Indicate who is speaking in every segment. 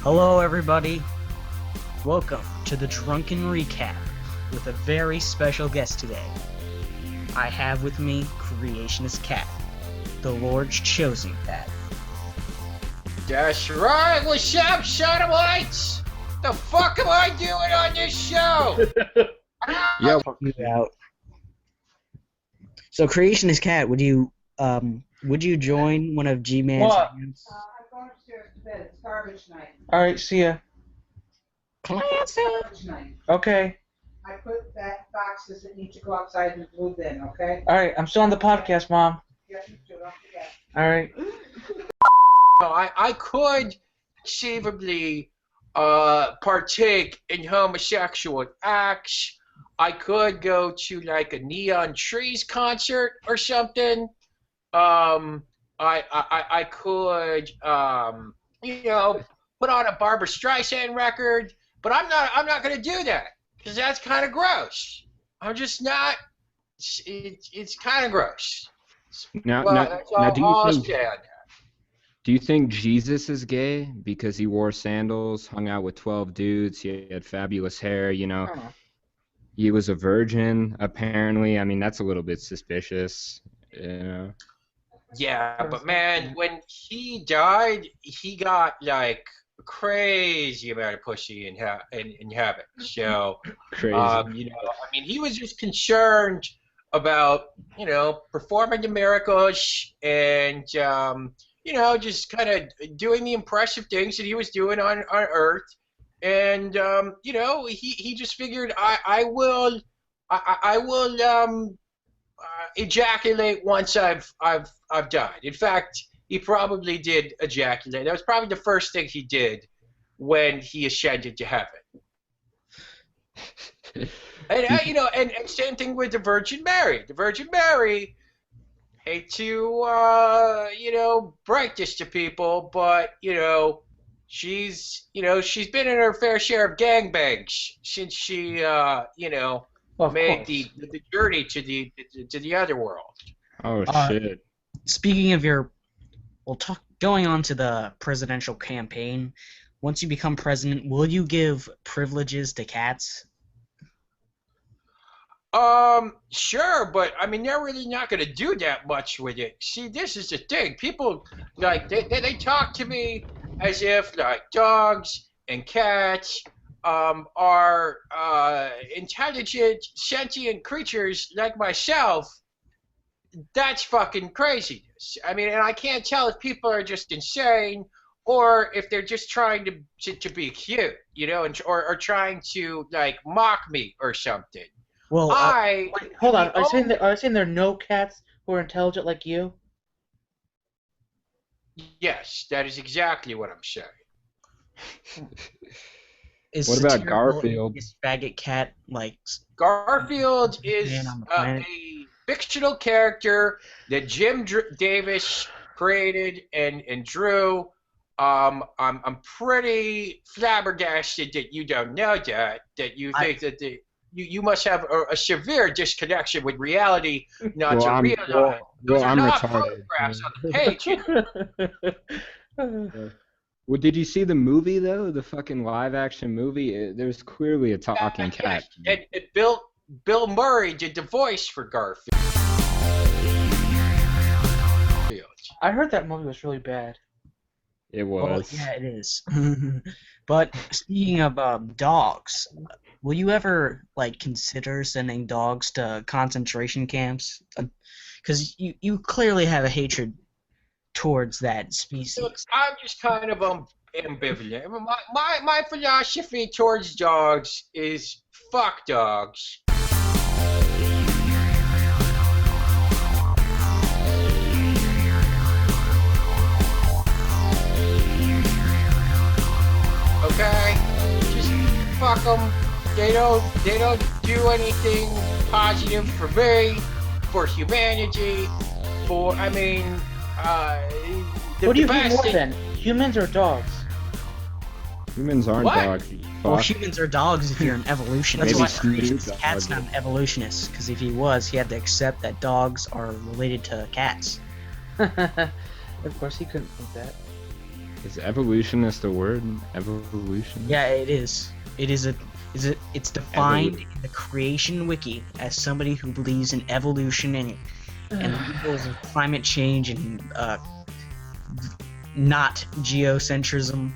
Speaker 1: Hello, everybody. Welcome to the Drunken Recap with a very special guest today. I have with me Creationist Cat, the Lord's chosen cat.
Speaker 2: That's right. What's up, sodomites? The fuck am I doing on this show?
Speaker 3: Yo,
Speaker 1: You out. So, Creationist Cat, would you join one of G-Man's
Speaker 4: What?
Speaker 1: bands?
Speaker 5: I'm going upstairs to bed. It's garbage night.
Speaker 4: Alright, see ya.
Speaker 1: Clancy.
Speaker 5: Garbage night.
Speaker 4: Okay.
Speaker 5: I put that boxes that need to go outside in the blue bin, okay?
Speaker 4: Alright, I'm still on the podcast, Mom.
Speaker 5: Get used to it, don't forget.
Speaker 4: Alright.
Speaker 2: I could conceivably partake in homosexual acts. I could go to like a Neon Trees concert or something. I could put on a Barbra Streisand record, but I'm not gonna do that because that's kind of gross. I'm just not. It's kind of gross.
Speaker 3: now,
Speaker 2: Well,
Speaker 3: now,
Speaker 2: that's
Speaker 3: now
Speaker 2: all I'll say on that.
Speaker 3: do you think Jesus is gay because he wore sandals, hung out with 12 dudes, he had fabulous hair, he was a virgin, apparently? I mean, that's a little bit suspicious,
Speaker 2: Yeah, but man, when he died, he got like a crazy amount of pussy in heaven. So,
Speaker 3: Crazy.
Speaker 2: I mean, he was just concerned about, performing the miracles and, just kind of doing the impressive things that he was doing on Earth. And, he just figured I will ejaculate once I've died. In fact, he probably did ejaculate. That was probably the first thing he did when he ascended to heaven. And and same thing with the Virgin Mary. The Virgin Mary, hate to break this to people, but she's been in her fair share of gangbangs since she
Speaker 4: Well, of
Speaker 2: made
Speaker 4: course.
Speaker 2: the journey to the other world.
Speaker 3: Oh, shit.
Speaker 1: Speaking of going on to the presidential campaign, once you become president, will you give privileges to cats?
Speaker 2: Sure, but I mean, they're really not going to do that much with it. See, this is the thing. People, like, they talk to me as if, like, dogs and cats are intelligent, sentient creatures like myself. That's fucking craziness. I mean, and I can't tell if people are just insane or if they're just trying to be cute, or trying to, like, mock me or something.
Speaker 1: Well,
Speaker 4: Wait, hold on. Are you saying there are no cats who are intelligent like you?
Speaker 2: Yes, that is exactly what I'm saying.
Speaker 1: is
Speaker 3: What about
Speaker 1: satirical
Speaker 3: Garfield?
Speaker 1: This faggot cat
Speaker 2: Garfield is
Speaker 1: Man on the
Speaker 2: a
Speaker 1: planet.
Speaker 2: fictional character that Jim Davis created and drew. I'm pretty flabbergasted that you don't know that you think that you must have a severe disconnection with reality not to realize those are
Speaker 3: I'm
Speaker 2: not
Speaker 3: retarded.
Speaker 2: photographs on the page.
Speaker 3: Well, did you see the movie, though? The fucking live-action movie? There's clearly a talking cat.
Speaker 2: And Bill Murray did the voice for Garfield.
Speaker 4: I heard that movie was really bad.
Speaker 3: It
Speaker 1: Well,
Speaker 3: was.
Speaker 1: yeah, it is. But speaking of dogs, will you ever consider sending dogs to concentration camps? Because you clearly have a hatred towards that species.
Speaker 2: Look, I'm just kind of ambivalent. My philosophy towards dogs is fuck dogs. Okay, just fuck them. They don't do anything positive for me, for humanity, for
Speaker 4: What do you hate more then? Humans or dogs?
Speaker 3: Humans aren't
Speaker 2: What?
Speaker 3: dogs. you
Speaker 1: Well,
Speaker 3: fuck.
Speaker 1: humans are dogs if you're an evolutionist.
Speaker 3: Maybe
Speaker 1: That's why
Speaker 3: Snoop
Speaker 1: Creationist
Speaker 3: Dogg.
Speaker 1: Cat's not an evolutionist, because if he was, he had to accept that dogs are related to cats.
Speaker 4: Of course, he couldn't think that.
Speaker 3: Is evolutionist a word? Evolution?
Speaker 1: Yeah, it is. It's defined in the Creation Wiki as somebody who believes in evolution and the evils of climate change and not geocentrism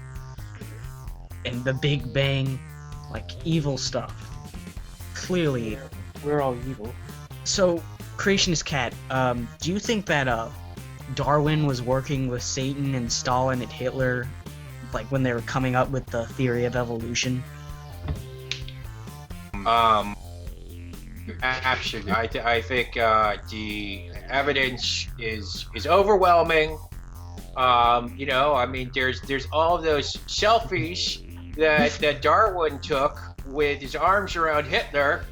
Speaker 1: and the Big Bang, like evil stuff. Clearly.
Speaker 4: We're all evil.
Speaker 1: So, Creationist Cat, do you think that Darwin was working with Satan and Stalin and Hitler, like when they were coming up with the theory of evolution?
Speaker 2: Absolutely. I think the evidence is overwhelming. You know, I mean, there's all of those selfies that Darwin took with his arms around Hitler,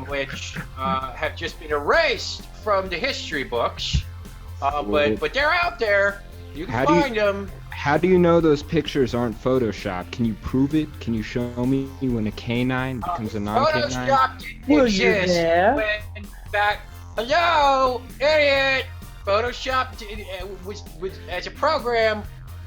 Speaker 2: which have just been erased from the history books. But they're out there. You can find them.
Speaker 3: How do you know those pictures aren't photoshopped? Can you prove it? Can you show me when a canine becomes a non-canine?
Speaker 2: Photoshopped
Speaker 4: Were you
Speaker 2: exists
Speaker 4: there?
Speaker 2: when, in fact, hello, idiot. Photoshopped was as a program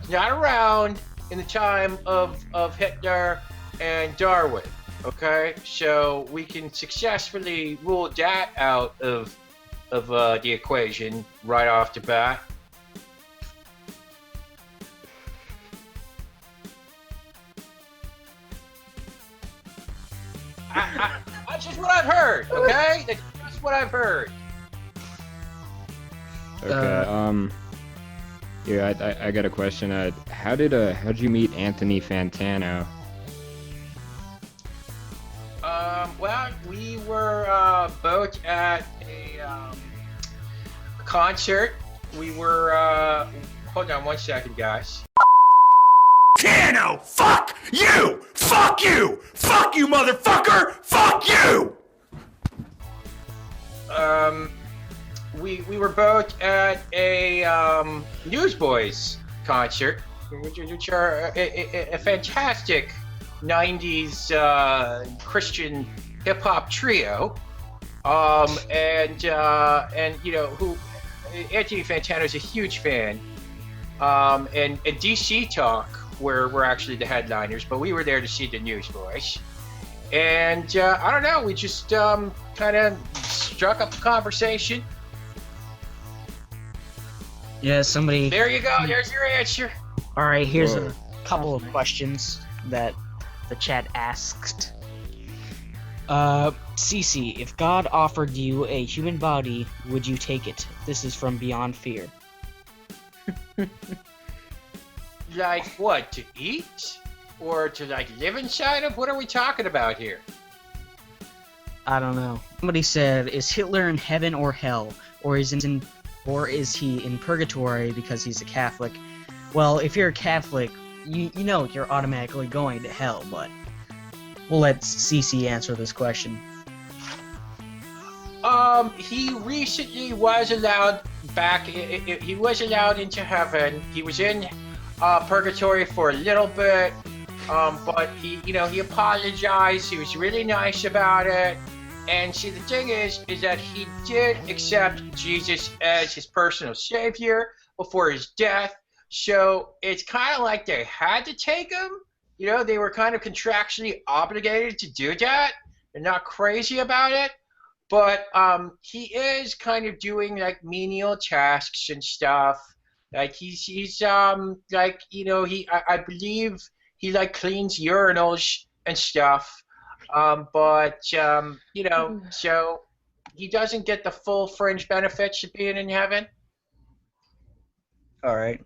Speaker 2: not around in the time of Hitler and Darwin. Okay, so we can successfully rule that out of the equation right off the bat. That's just what I've heard, okay? That's just what I've heard.
Speaker 3: Okay. Yeah, I got a question. How'd you meet Anthony Fantano?
Speaker 2: Well, we were both at a concert. We were. Hold on one second, guys.
Speaker 6: Tano, fuck you! Fuck you! Fuck you, motherfucker! Fuck you!
Speaker 2: We were both at a Newsboys concert, which are a fantastic 90s Christian hip hop trio. And you know who Anthony Fantano is a huge fan. And DC Talk we're actually the headliners, but we were there to see the Newsboys. And I don't know, we just kind of struck up a conversation.
Speaker 1: Yeah, somebody.
Speaker 2: There you go. There's your answer.
Speaker 1: All right, here's
Speaker 3: Whoa.
Speaker 1: a couple of questions that the chat asked. Cece, if God offered you a human body, would you take it? This is from Beyond Fear.
Speaker 2: Like what? To eat? Or to like live inside of? What are we talking about here?
Speaker 1: I don't know. Somebody said, is Hitler in heaven or hell? Or is he in purgatory because he's a Catholic? Well, if you're a Catholic, you know you're automatically going to hell, but we'll let Cece answer this question.
Speaker 2: He recently was allowed back. He was allowed into heaven. He was in purgatory for a little bit, but he apologized. He was really nice about it. And see, the thing is that he did accept Jesus as his personal savior before his death. So it's kind of like they had to take him. You know, they were kind of contractually obligated to do that. They're not crazy about it. But he is kind of doing like menial tasks and stuff. Like he's like, you know, I believe he like cleans urinals and stuff. But you know, so he doesn't get the full fringe benefits of being in heaven.
Speaker 1: All right.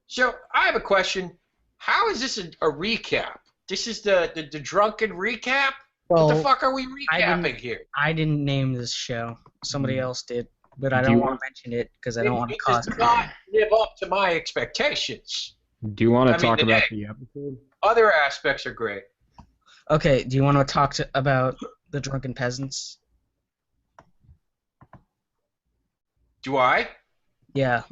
Speaker 2: So I have a question. How is this a recap? This is the drunken recap?
Speaker 1: Well,
Speaker 2: what the fuck are we recapping here?
Speaker 1: I didn't name this show. Somebody else did, but I
Speaker 3: Do
Speaker 1: don't
Speaker 3: you
Speaker 1: want to mention it because I don't want to
Speaker 2: It
Speaker 1: cause
Speaker 2: does not live up to my expectations.
Speaker 3: Do you want to
Speaker 2: I mean,
Speaker 3: talk about
Speaker 2: hey,
Speaker 3: the episode?
Speaker 2: Other aspects are great.
Speaker 1: Okay, do you want to talk about the drunken peasants?
Speaker 2: Do I?
Speaker 1: Yeah.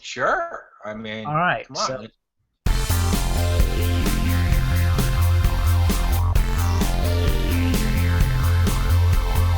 Speaker 2: Sure. I mean,
Speaker 1: All right.
Speaker 2: come on.
Speaker 1: So
Speaker 2: Let's